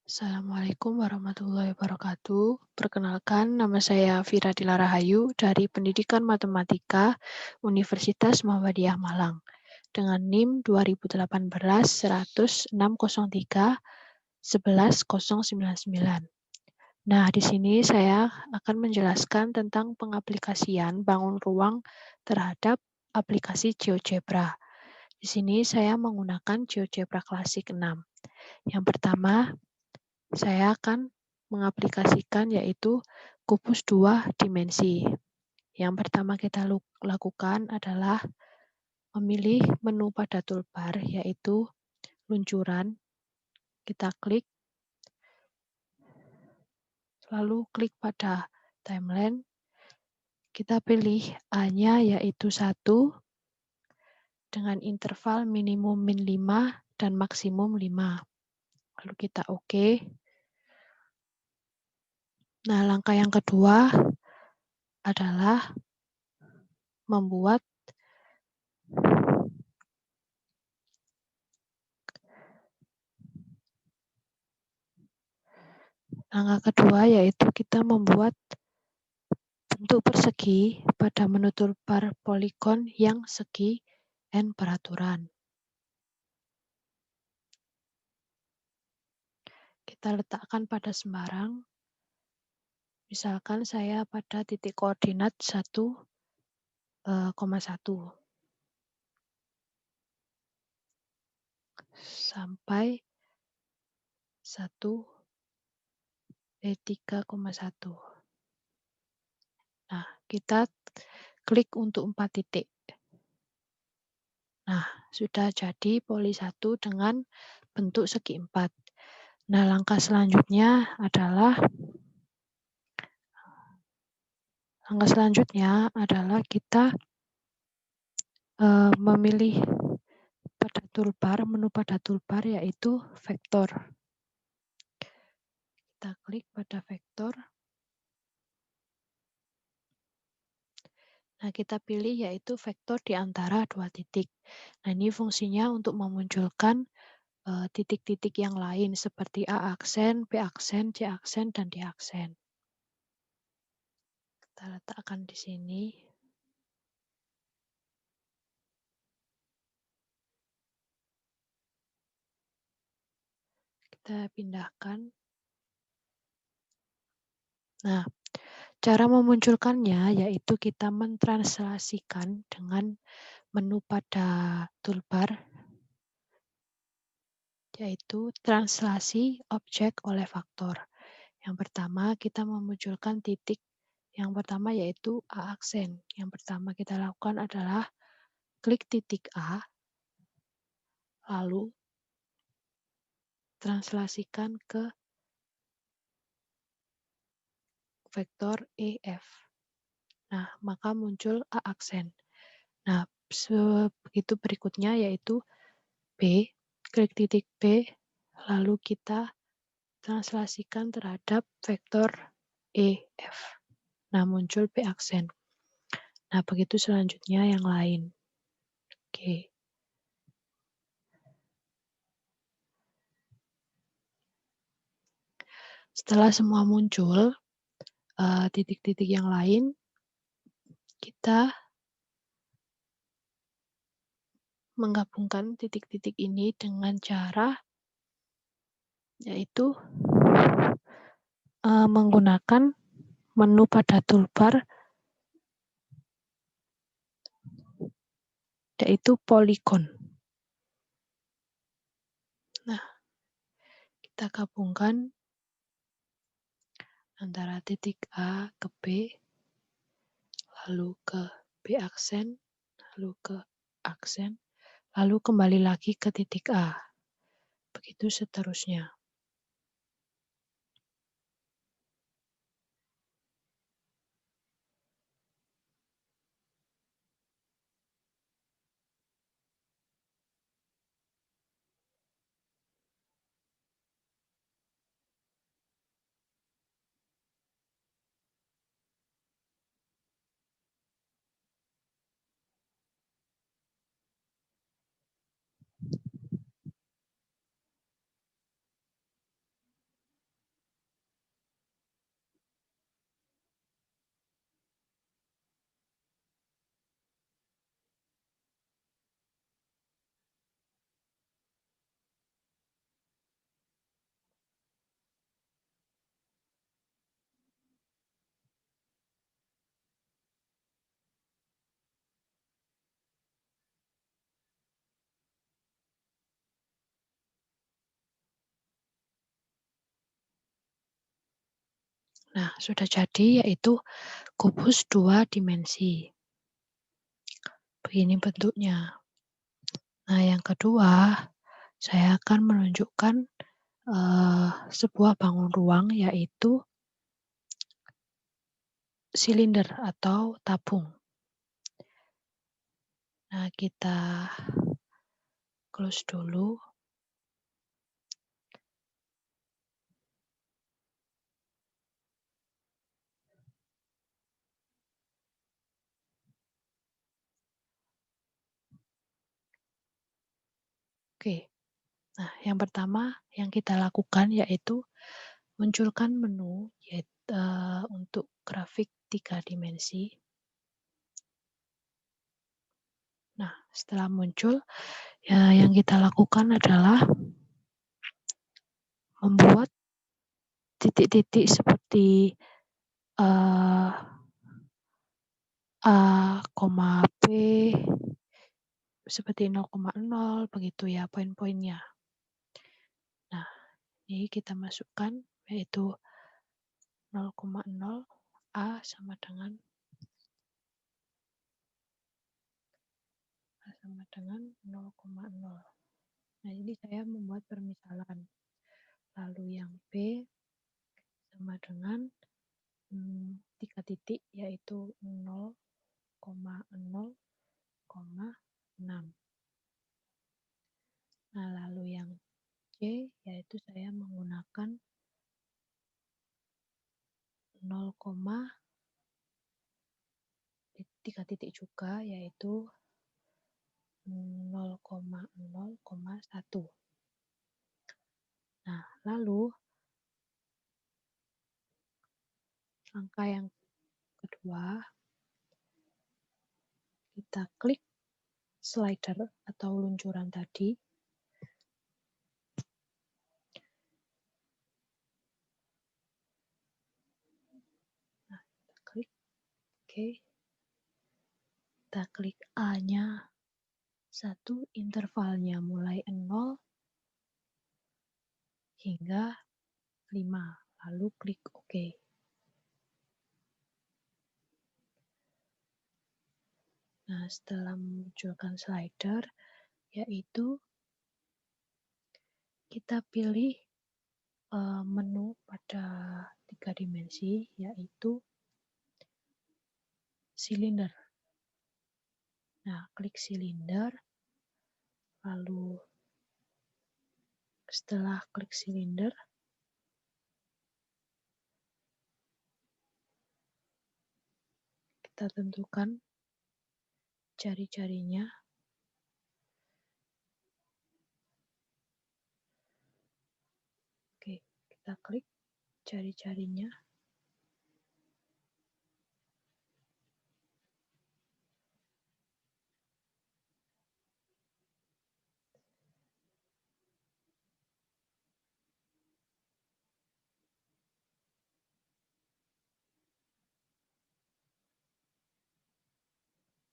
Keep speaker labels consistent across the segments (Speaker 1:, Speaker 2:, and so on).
Speaker 1: Assalamualaikum warahmatullahi wabarakatuh. Perkenalkan, nama saya Vira Dilara Rahayu dari Pendidikan Matematika Universitas Muhammadiyah Malang dengan NIM 2018 10603 11099. Nah, di sini saya akan menjelaskan tentang pengaplikasian bangun ruang terhadap aplikasi GeoGebra. Di sini saya menggunakan GeoGebra Classic 6. Yang pertama, saya akan mengaplikasikan yaitu kubus 2 dimensi. Yang pertama kita lakukan adalah memilih menu pada toolbar yaitu luncuran. Kita klik, lalu klik pada timeline. Kita pilih A-nya yaitu 1 dengan interval minimum min 5 dan maksimum 5. Lalu kita oke. Nah, langkah yang kedua adalah membuat yaitu kita membuat bentuk persegi pada menu toolbar poligon yang segi N peraturan. Kita letakkan pada sembarang. Misalkan saya pada titik koordinat 1,1 sampai 3,1. Nah, kita klik untuk 4 titik. Nah, sudah jadi poli 1 dengan bentuk segi 4. Nah, langkah selanjutnya adalah kita memilih pada toolbar, menu pada toolbar yaitu vektor. Kita klik pada vektor. Nah, kita pilih yaitu vektor di antara 2 titik. Nah, ini fungsinya untuk memunculkan titik-titik yang lain seperti A aksen, B aksen, C aksen, dan D aksen. Kita letakkan di sini. Kita pindahkan. Nah, cara memunculkannya yaitu kita mentranslasikan dengan menu pada toolbar, yaitu translasi objek oleh faktor. Yang pertama, kita memunculkan titik. Yang pertama yaitu A aksen. Yang pertama kita lakukan adalah klik titik A, lalu translasikan ke vektor EF. Nah, maka muncul A aksen. Nah, begitu berikutnya yaitu B, klik titik B, lalu kita translasikan terhadap vektor EF. Nah, muncul B aksen. Nah, begitu selanjutnya yang lain. Oke. Setelah semua muncul, titik-titik yang lain, kita menggabungkan titik-titik ini dengan cara yaitu menggunakan menu pada toolbar yaitu poligon. Nah, kita gabungkan antara titik A ke B, lalu ke B aksen, lalu ke aksen, lalu kembali lagi ke titik A. Begitu seterusnya. Nah, sudah jadi yaitu kubus 2 dimensi. Begini bentuknya. Nah, yang kedua, saya akan menunjukkan sebuah bangun ruang yaitu silinder atau tabung. Nah, kita close dulu. Oke. Nah, yang pertama yang kita lakukan yaitu munculkan menu untuk grafik 3 dimensi. Nah, setelah muncul, ya yang kita lakukan adalah membuat titik-titik seperti A, B, seperti 0,0 begitu ya poin-poinnya. Nah, ini kita masukkan yaitu 0,0 A sama dengan 0,0. Nah, ini saya membuat permisalan. Lalu yang B sama dengan 3 titik yaitu 0,0,6. Nah, lalu yang C yaitu saya menggunakan 3 titik juga yaitu 0,0,1. Nah, lalu langkah yang kedua, kita klik slider atau luncuran tadi. Nah, kita klik OK. Kita klik A-nya 1, intervalnya mulai 0 hingga 5, lalu klik OK. Nah, setelah memunculkan slider, yaitu kita pilih menu pada 3 dimensi, yaitu silinder. Nah, klik silinder, lalu setelah klik silinder, kita tentukan jari-jarinya. Oke, kita klik jari-jarinya.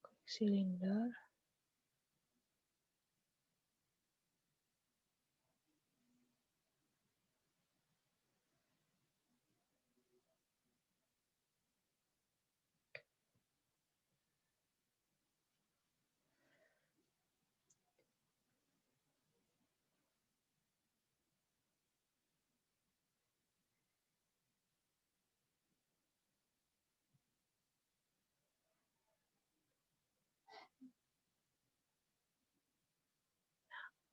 Speaker 1: Klik silinder.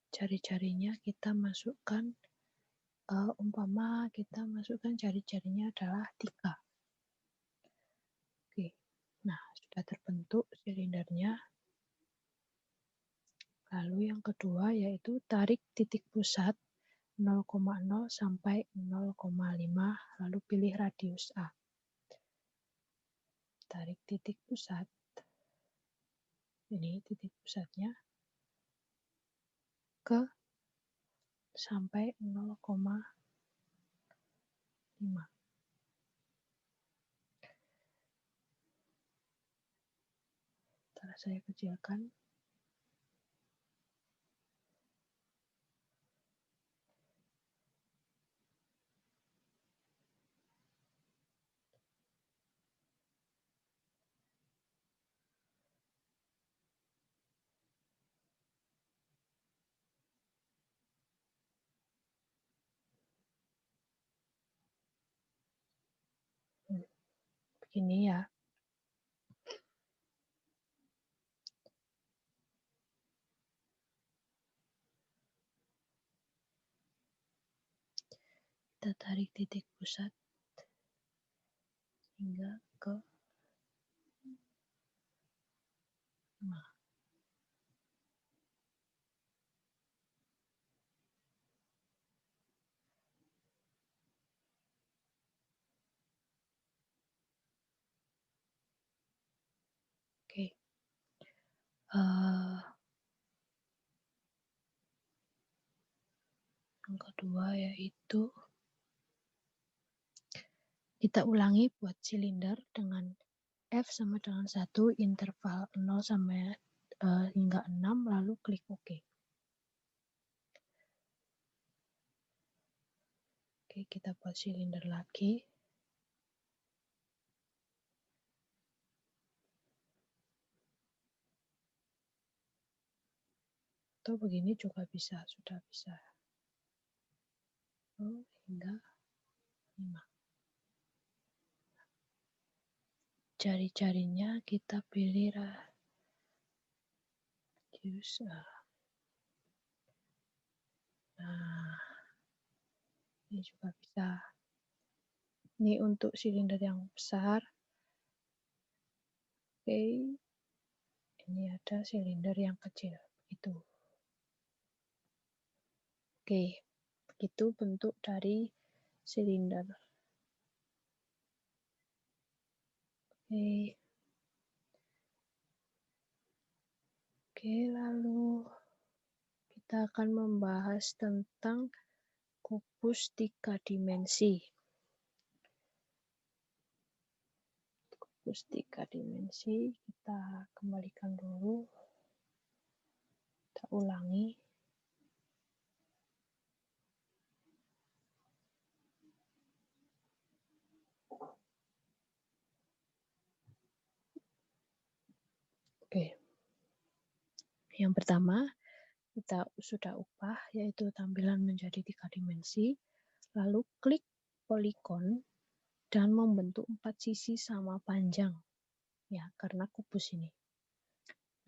Speaker 1: Jari-jarinya kita masukkan, umpama kita masukkan jari-jarinya adalah 3. Oke, nah sudah terbentuk silindernya. Lalu yang kedua yaitu tarik titik pusat 0,0 sampai 0,5, lalu pilih radius A. Tarik titik pusat, ini titik pusatnya, ke sampai 0,5. Setelah saya kecilkan, begini ya. Kita tarik titik pusat hingga ke tengah. Oke. Yang kedua yaitu kita ulangi buat silinder dengan F sama dengan 1, interval 0 sampai hingga 6, lalu klik OK. Oke, kita buat silinder lagi. Atau begini juga bisa, sudah bisa. Hingga 5. Jari-jarinya kita pilih radius. Nah, ini juga bisa. Ini untuk silinder yang besar. Oke, ini ada silinder yang kecil. Itu. Oke, begitu bentuk dari silinder. Oke, lalu kita akan membahas tentang kubus 3 dimensi. Kubus 3 dimensi, kita kembalikan dulu. Kita ulangi. Oke. Yang pertama, kita sudah ubah, yaitu tampilan menjadi 3 dimensi. Lalu klik polikon dan membentuk 4 sisi sama panjang. Ya, karena kubus ini.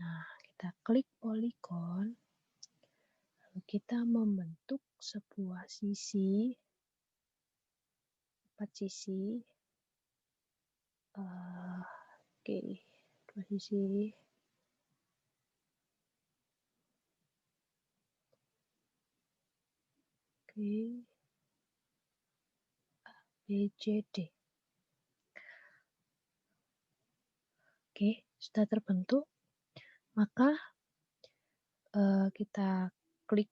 Speaker 1: Nah, kita klik polikon. Lalu kita membentuk sebuah sisi. 4 sisi. Oke, 2 sisi. Oke. BCD. Oke, sudah terbentuk. Maka kita klik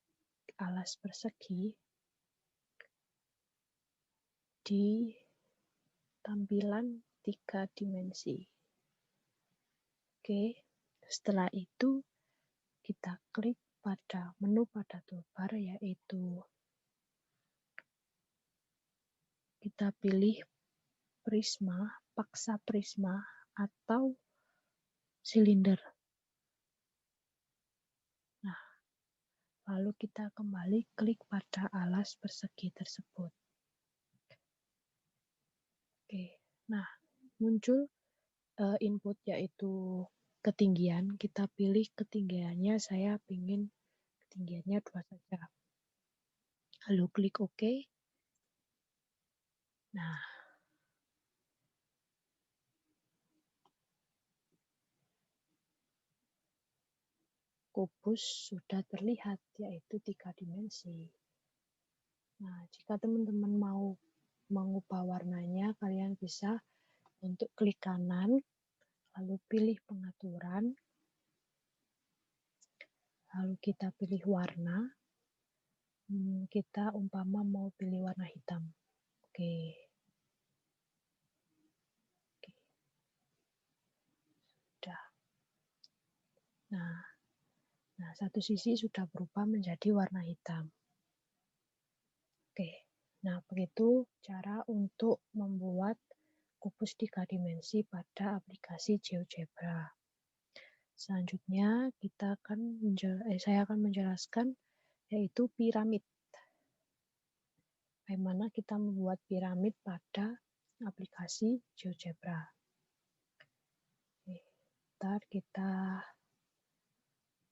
Speaker 1: alas persegi di tampilan 3 dimensi. Oke, setelah itu kita klik pada menu pada toolbar, yaitu kita pilih prisma, paksa prisma, atau silinder. Nah, lalu kita kembali klik pada alas persegi tersebut. Oke, nah muncul input yaitu ketinggian. Kita pilih ketinggiannya, saya ingin ketinggiannya 2 saja. Lalu klik OK. Nah, kubus sudah terlihat, yaitu 3 dimensi. Nah, jika teman-teman mau mengubah warnanya, kalian bisa untuk klik kanan, lalu pilih pengaturan, lalu kita pilih warna. Kita umpama mau pilih warna hitam. Oke. Sudah. Nah, satu sisi sudah berubah menjadi warna hitam. Oke. Nah, begitu cara untuk membuat kubus 3 dimensi pada aplikasi GeoGebra. Selanjutnya saya akan menjelaskan yaitu piramid. Bagaimana kita membuat piramid pada aplikasi GeoGebra. Sebentar, kita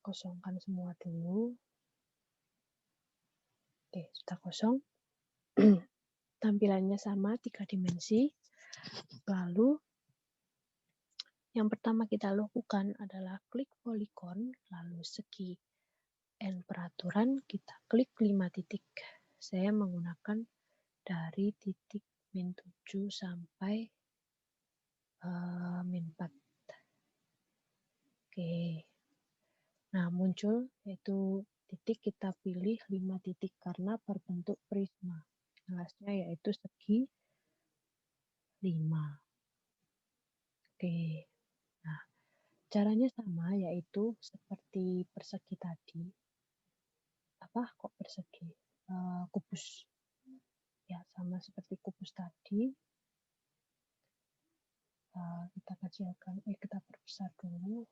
Speaker 1: kosongkan semua dulu. Oke, sudah kosong. Tampilannya sama, 3 dimensi. Lalu, yang pertama kita lakukan adalah klik polygon, lalu segi N peraturan, kita klik 5 titik. Saya menggunakan dari titik min 7 sampai min 4. Oke. Nah, muncul yaitu titik, kita pilih 5 titik karena berbentuk prisma. Alasnya yaitu segi 5. Oke. Nah, caranya sama, yaitu seperti persegi tadi. Kok persegi? Kubus. Ya, sama seperti kubus tadi. Kita kecilkan, kita perbesar dulu.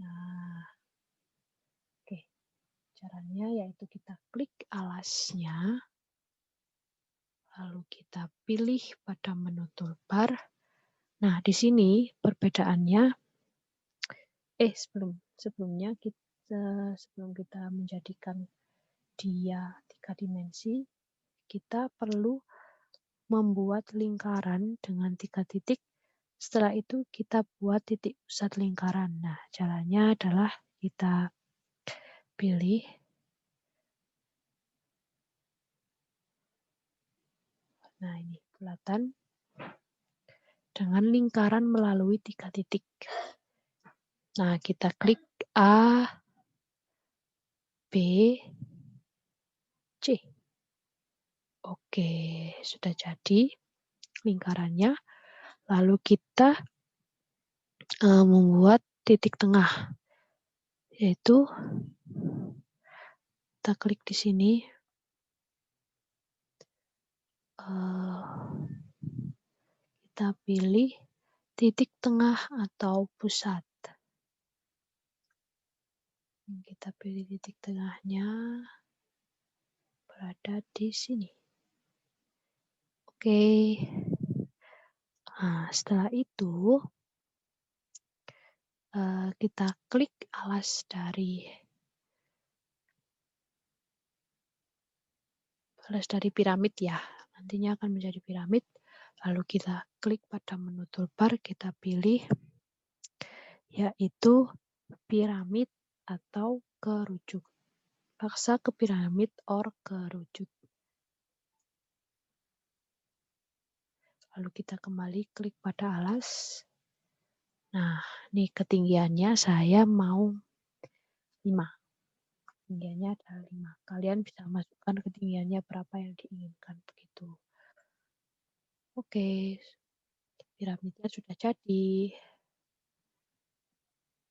Speaker 1: Nah, oke. Caranya yaitu kita klik alasnya, lalu kita pilih pada menu toolbar. Nah, di sini perbedaannya, sebelum kita menjadikan dia 3 dimensi, kita perlu membuat lingkaran dengan 3 titik. Setelah itu kita buat titik pusat lingkaran. Nah, caranya adalah kita pilih. Nah, ini bulatan dengan lingkaran melalui 3 titik. Nah, kita klik A, B, C. Oke, sudah jadi lingkarannya. Lalu kita membuat titik tengah, yaitu kita klik di sini. Kita pilih titik tengah atau pusat. Kita pilih titik tengahnya berada di sini. Oke. Nah, setelah itu kita klik alas dari piramid ya. Nantinya akan menjadi piramid. Lalu kita klik pada menu toolbar, kita pilih yaitu piramid atau kerucut. Paksa ke piramid or kerucut. Lalu kita kembali klik pada alas. Nah, ini ketinggiannya saya mau 5. Ketinggiannya adalah 5. Kalian bisa masukkan ketinggiannya berapa yang diinginkan begitu. Oke, piramidnya sudah jadi.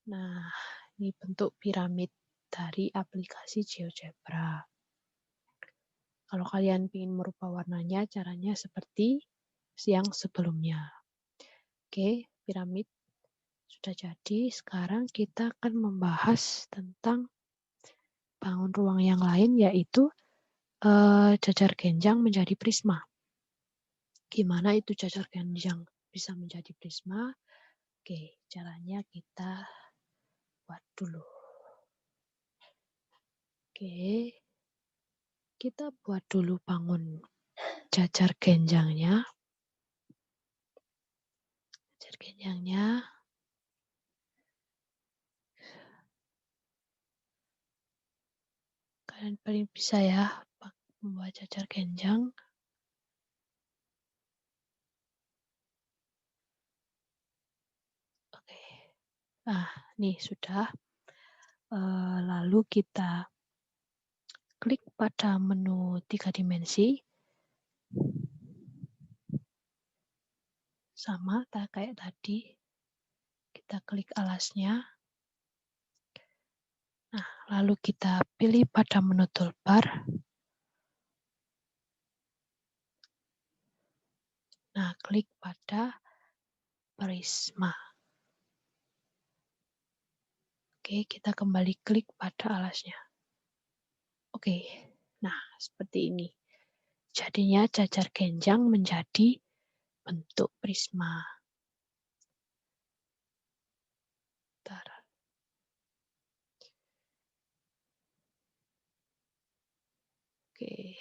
Speaker 1: Nah, ini bentuk piramid dari aplikasi GeoGebra. Kalau kalian ingin merubah warnanya, caranya seperti yang sebelumnya. Oke, piramid sudah jadi. Sekarang kita akan membahas tentang bangun ruang yang lain, yaitu jajar genjang menjadi prisma. Gimana itu jajar genjang bisa menjadi prisma? Oke, caranya kita buat dulu. Oke, kita buat dulu bangun jajar genjangnya. Jajar genjangnya. Kalian paling bisa ya membuat jajar genjang. Oke. Nah, nih sudah. Lalu kita klik pada menu 3 dimensi. Sama kayak tadi. Kita klik alasnya. Nah, lalu kita pilih pada menu toolbar. Nah, klik pada prisma. Oke, kita kembali klik pada alasnya. Oke, nah seperti ini. Jadinya jajar genjang menjadi bentuk prisma. Bentar. Oke.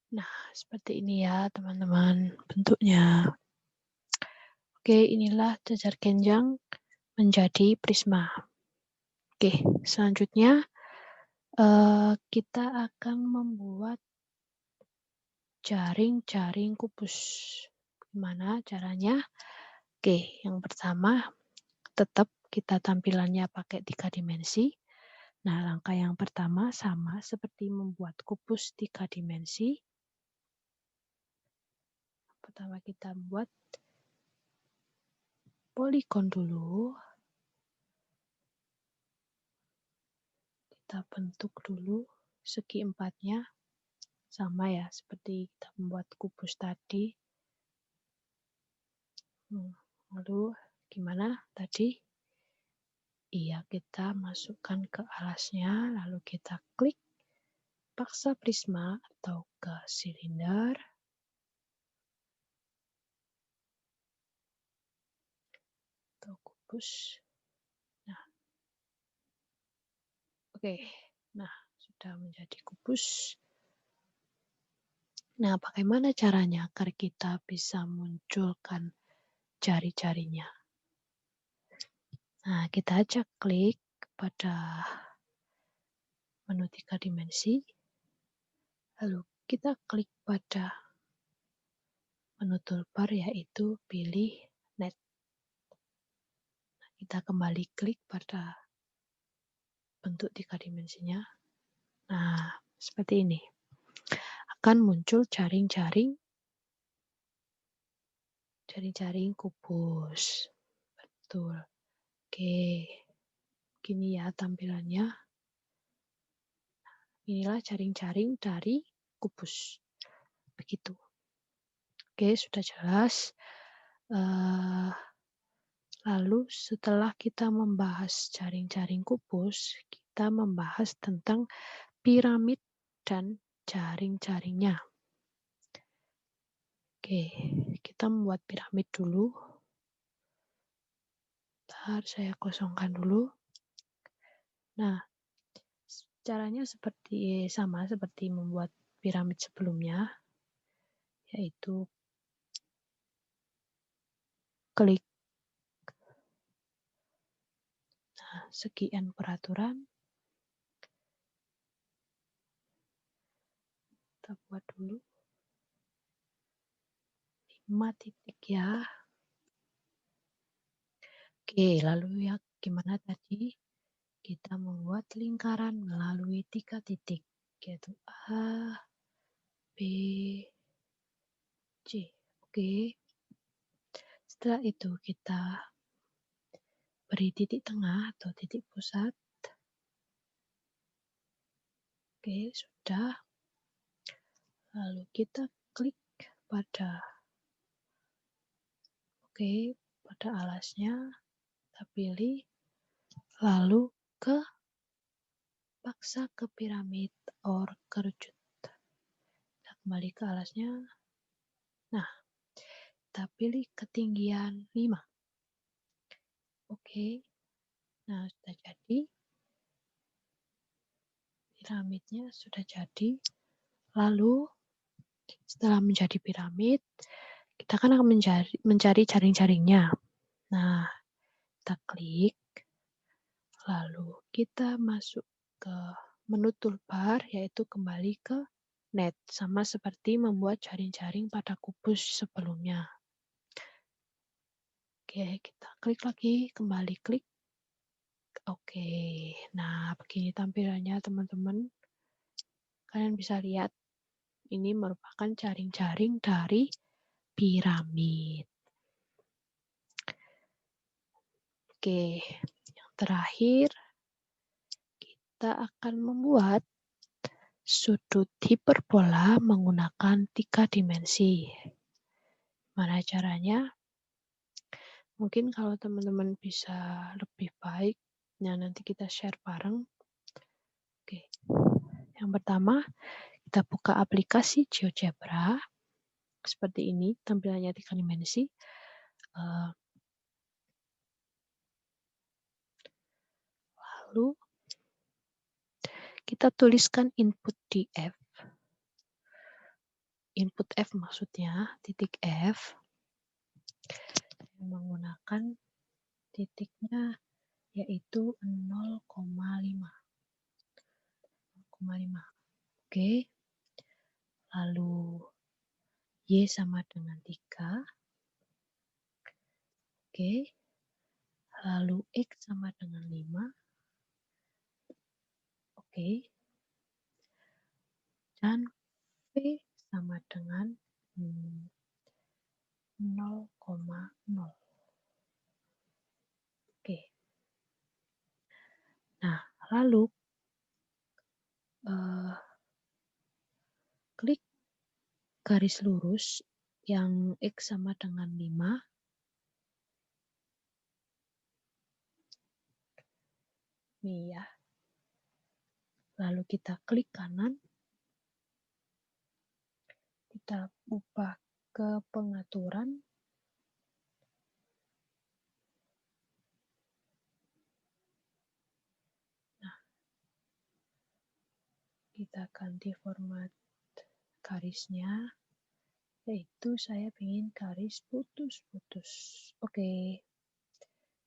Speaker 1: Nah, seperti ini ya teman-teman bentuknya. Oke, inilah cacar genjang menjadi prisma. Oke, selanjutnya kita akan membuat jaring-jaring kubus. Gimana caranya? Oke, yang pertama tetap kita tampilannya pakai 3 dimensi. Nah, langkah yang pertama sama seperti membuat kubus 3 dimensi. Pertama kita buat poligon dulu. Kita bentuk dulu segi empatnya. Sama ya, seperti kita membuat kubus tadi. Lalu gimana tadi? Iya, kita masukkan ke alasnya, lalu kita klik paksa prisma atau ke silinder. Atau kubus. Nah, oke. Nah, sudah menjadi kubus. Nah, bagaimana caranya agar kita bisa munculkan jari-jarinya? Nah, kita aja klik pada menu 3 dimensi. Lalu kita klik pada menu toolbar yaitu pilih net. Nah, kita kembali klik pada bentuk 3 dimensinya. Nah, seperti ini. Akan muncul jaring-jaring kubus. Betul. Oke. Gini ya tampilannya. Inilah jaring-jaring dari kubus. Begitu. Oke, sudah jelas. Lalu setelah kita membahas jaring-jaring kubus, kita membahas tentang piramid dan jaring-jaringnya. Oke, kita membuat piramid dulu. Bentar, saya kosongkan dulu. Nah, caranya sama seperti membuat piramid sebelumnya, yaitu klik sekian peraturan. Kita buat dulu 5 titik ya. Oke, lalu ya gimana tadi? Kita membuat lingkaran melalui 3 titik, yaitu A, B, C. Oke. Setelah itu kita beri titik tengah atau titik pusat. Oke, sudah. Lalu kita klik pada pada alasnya, kita pilih, lalu paksa ke piramid or kerucut. Kita kembali ke alasnya. Nah, kita pilih ketinggian 5. Oke. Nah, sudah jadi. Piramidnya sudah jadi. Lalu, setelah menjadi piramid, kita kan akan mencari jaring-jaringnya. Nah, kita klik. Lalu kita masuk ke menu toolbar, yaitu kembali ke net, sama seperti membuat jaring-jaring pada kubus sebelumnya. Oke, kita klik lagi, kembali klik. Oke, nah begini tampilannya teman-teman. Kalian bisa lihat, ini merupakan jaring-jaring dari piramid. Oke, yang terakhir, kita akan membuat sudut hiperbola menggunakan 3 dimensi. Mana caranya? Mungkin kalau teman-teman bisa lebih baik, nah nanti kita share bareng. Oke, yang pertama kita buka aplikasi GeoGebra. Seperti ini, tampilannya 3 dimensi. Lalu kita tuliskan input di F. Input F maksudnya titik F menggunakan titiknya yaitu 0,5. Oke. Lalu Y sama dengan 3. Oke. Lalu X sama dengan 5. Oke. Dan V sama dengan 0,0. Oke. Nah, lalu klik garis lurus yang X sama dengan 5. Nih ya. Lalu kita klik kanan. Kita ubah ke pengaturan. Nah, kita ganti format garisnya. Yaitu saya ingin garis putus-putus. Oke.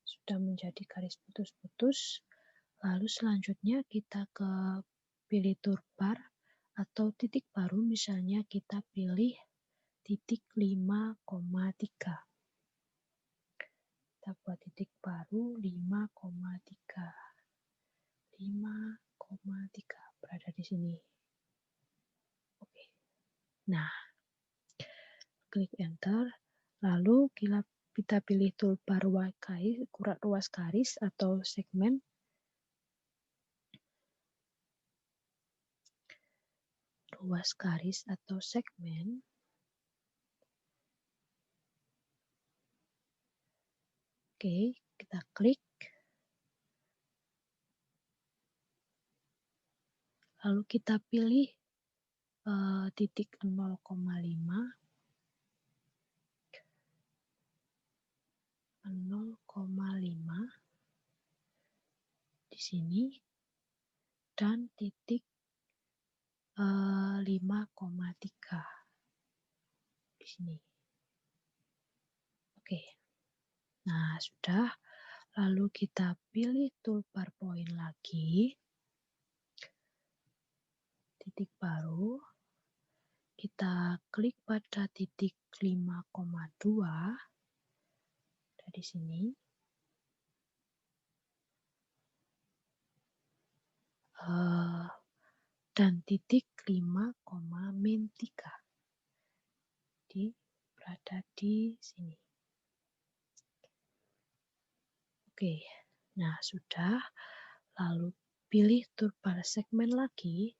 Speaker 1: Sudah menjadi garis putus-putus. Lalu selanjutnya kita ke pilih toolbar atau titik baru, misalnya kita pilih titik 5,3. Kita buat titik baru 5,3. 5,3 berada di sini. Oke. Nah, klik enter. Lalu kita pilih toolbar ukuran ruas garis atau segmen. Ruas garis atau segmen. Oke, kita klik. Lalu kita pilih titik 0,5. 0,5 di sini dan titik 5,3 di sini. Oke. Nah, sudah. Lalu kita pilih toolbar point lagi. Titik baru. Kita klik pada titik 5,2 dari sini. Dan titik 5,-3 berada di sini. Oke, nah sudah. Lalu pilih toolbar segmen lagi.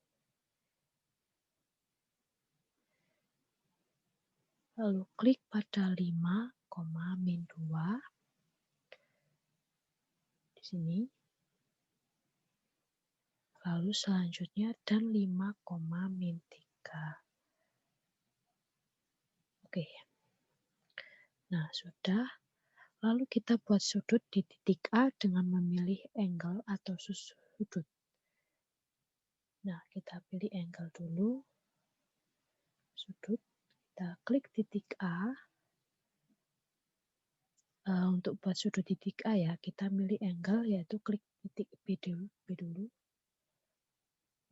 Speaker 1: Lalu klik pada 5,-2 di sini. Lalu selanjutnya dan 5,-3. Oke. Nah, sudah. Lalu kita buat sudut di titik A dengan memilih angle atau sudut. Nah, kita pilih angle dulu. Sudut. Kita klik titik A. Untuk buat sudut titik A ya, kita milih angle yaitu klik titik B dulu.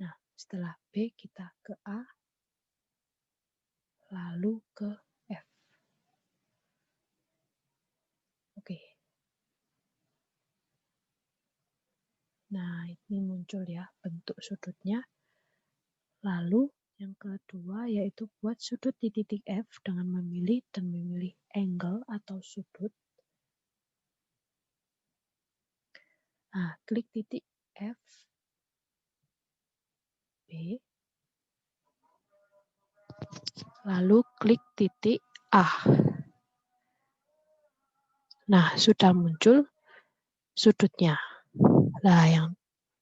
Speaker 1: Nah, setelah B kita ke A, lalu ke F. Oke. Nah, ini muncul ya bentuk sudutnya. Lalu yang kedua yaitu buat sudut di titik F dengan memilih angle atau sudut. Nah, klik titik F, B. lalu klik titik A. Nah, sudah muncul sudutnya. Nah, yang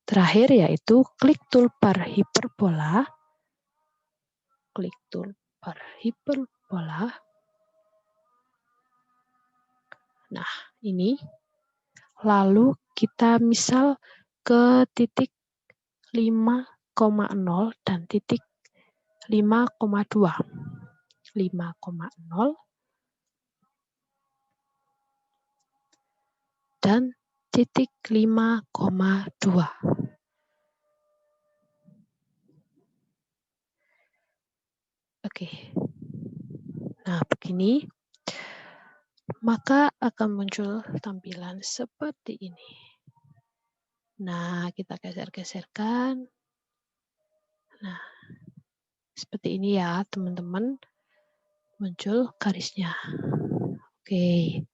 Speaker 1: terakhir yaitu klik toolbar hiperbola. Klik toolbar hiperbola. Nah, ini. Lalu kita misal ke titik 5,0 dan titik 5,2. 5,0 dan titik 5,2. Oke. Nah, begini. Maka akan muncul tampilan seperti ini. Nah, kita geser-geserkan. Nah, seperti ini ya, teman-teman. Muncul garisnya. Oke.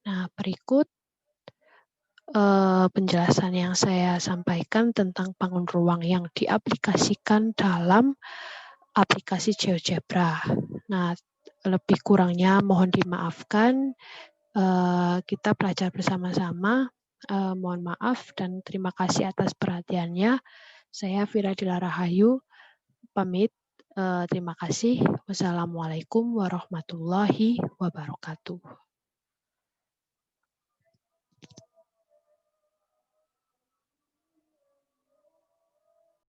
Speaker 1: Nah, berikut penjelasan yang saya sampaikan tentang bangun ruang yang diaplikasikan dalam aplikasi GeoGebra. Nah, lebih kurangnya mohon dimaafkan. Kita belajar bersama-sama. Mohon maaf dan terima kasih atas perhatiannya. Saya Vira Dilarahayu, pamit. Terima kasih. Wassalamualaikum warahmatullahi wabarakatuh.